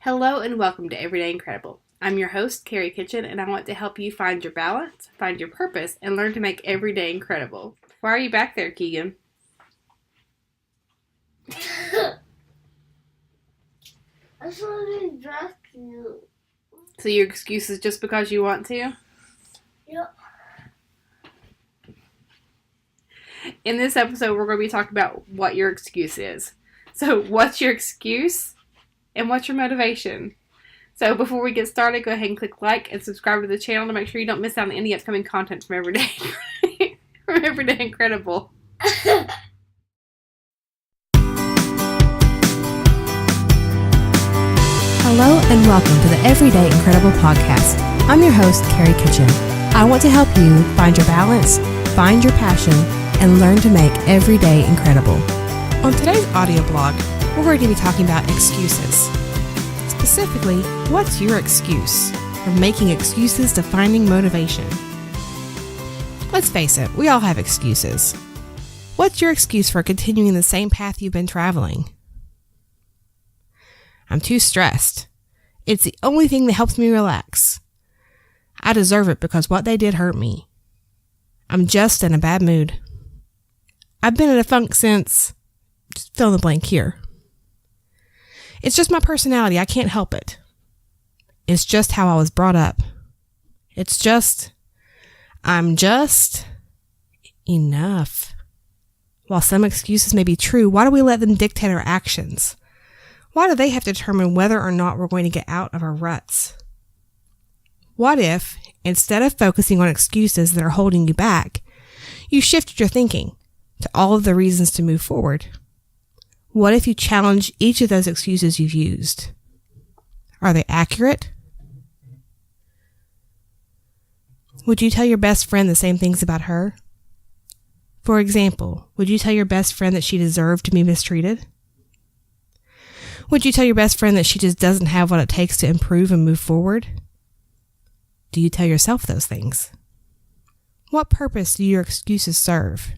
Hello and welcome to Everyday Incredible. I'm your host, Carrie Kitchen, and I want to help you find your balance, find your purpose, and learn to make every day incredible. Why are you back there, Keegan? I just want to dress you. So your excuse is just because you want to? Yep. In this episode, we're going to be talking about what your excuse is. So what's your excuse and what's your motivation? So before we get started, go ahead and click like and subscribe to the channel to make sure you don't miss out on any upcoming content from Everyday Incredible. Hello and welcome to the Everyday Incredible podcast. I'm your host, Carrie Kitchen. I want to help you find your balance, find your passion, and learn to make every day incredible. On today's audio blog, we're going to be talking about excuses. Specifically, what's your excuse? From making excuses to finding motivation. Let's face it, we all have excuses. What's your excuse for continuing the same path you've been traveling? I'm too stressed. It's the only thing that helps me relax. I deserve it because what they did hurt me. I'm just in a bad mood. I've been in a funk since... just fill in the blank here. It's just my personality. I can't help it. It's just how I was brought up. It's just... I'm just... enough. While some excuses may be true, why do we let them dictate our actions? Why do they have to determine whether or not we're going to get out of our ruts? What if, instead of focusing on excuses that are holding you back, you shifted your thinking to all of the reasons to move forward? What if you challenge each of those excuses you've used? Are they accurate? Would you tell your best friend the same things about her? For example, would you tell your best friend that she deserved to be mistreated? Would you tell your best friend that she just doesn't have what it takes to improve and move forward? Do you tell yourself those things? What purpose do your excuses serve?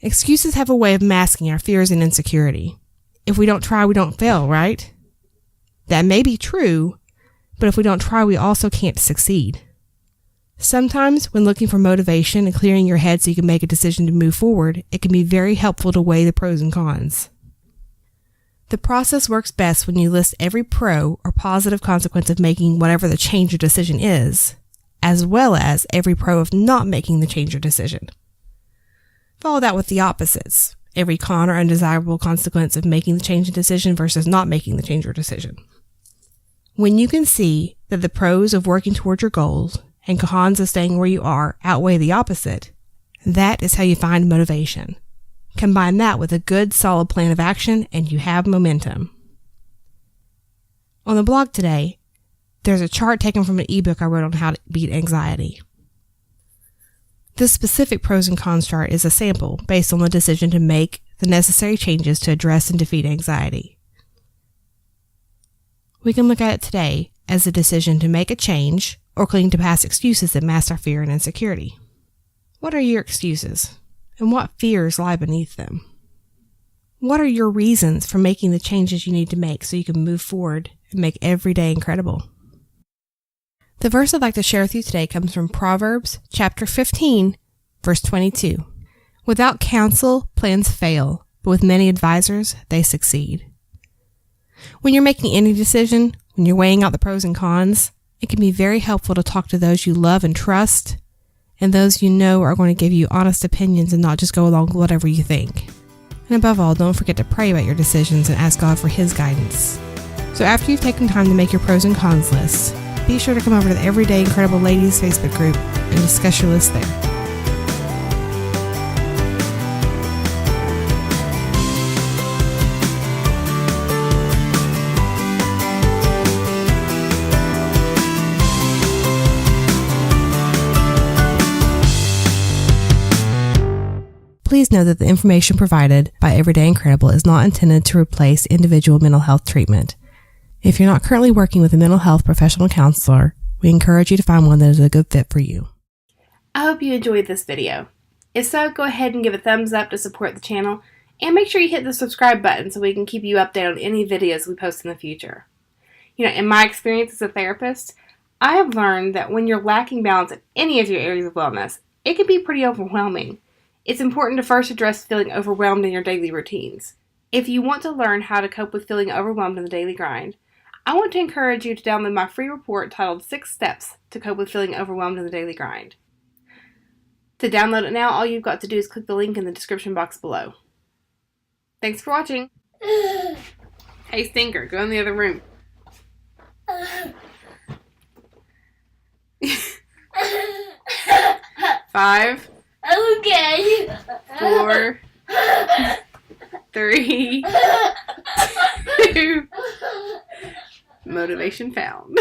Excuses have a way of masking our fears and insecurity. If we don't try, we don't fail, right? That may be true, but if we don't try, we also can't succeed. Sometimes, when looking for motivation and clearing your head so you can make a decision to move forward, it can be very helpful to weigh the pros and cons. The process works best when you list every pro or positive consequence of making whatever the change or decision is, as well as every pro of not making the change or decision. Follow that with the opposites, every con or undesirable consequence of making the change or decision versus not making the change or decision. When you can see that the pros of working towards your goals and cons of staying where you are outweigh the opposite, that is how you find motivation. Combine that with a good, solid plan of action, and you have momentum. On the blog today, there's a chart taken from an ebook I wrote on how to beat anxiety. This specific pros and cons chart is a sample based on the decision to make the necessary changes to address and defeat anxiety. We can look at it today as a decision to make a change or cling to past excuses that mask our fear and insecurity. What are your excuses? And what fears lie beneath them? What are your reasons for making the changes you need to make so you can move forward and make every day incredible? The verse I'd like to share with you today comes from Proverbs chapter 15, verse 22. Without counsel, plans fail, but with many advisors, they succeed. When you're making any decision, when you're weighing out the pros and cons, it can be very helpful to talk to those you love and trust, and those you know are going to give you honest opinions and not just go along with whatever you think. And above all, don't forget to pray about your decisions and ask God for His guidance. So after you've taken time to make your pros and cons list, be sure to come over to the Everyday Incredible Ladies Facebook group and discuss your list there. Please know that the information provided by Everyday Incredible is not intended to replace individual mental health treatment. If you're not currently working with a mental health professional counselor, we encourage you to find one that is a good fit for you. I hope you enjoyed this video. If so, go ahead and give a thumbs up to support the channel, and make sure you hit the subscribe button so we can keep you updated on any videos we post in the future. In my experience as a therapist, I have learned that when you're lacking balance in any of your areas of wellness, it can be pretty overwhelming. It's important to first address feeling overwhelmed in your daily routines. If you want to learn how to cope with feeling overwhelmed in the daily grind, I want to encourage you to download my free report titled 6 Steps to Cope with Feeling Overwhelmed in the Daily Grind. To download it now, all you've got to do is click the link in the description box below. Thanks for watching. Hey, Stinker, go in the other room. 5, Okay. 4, 3, 2, motivation found.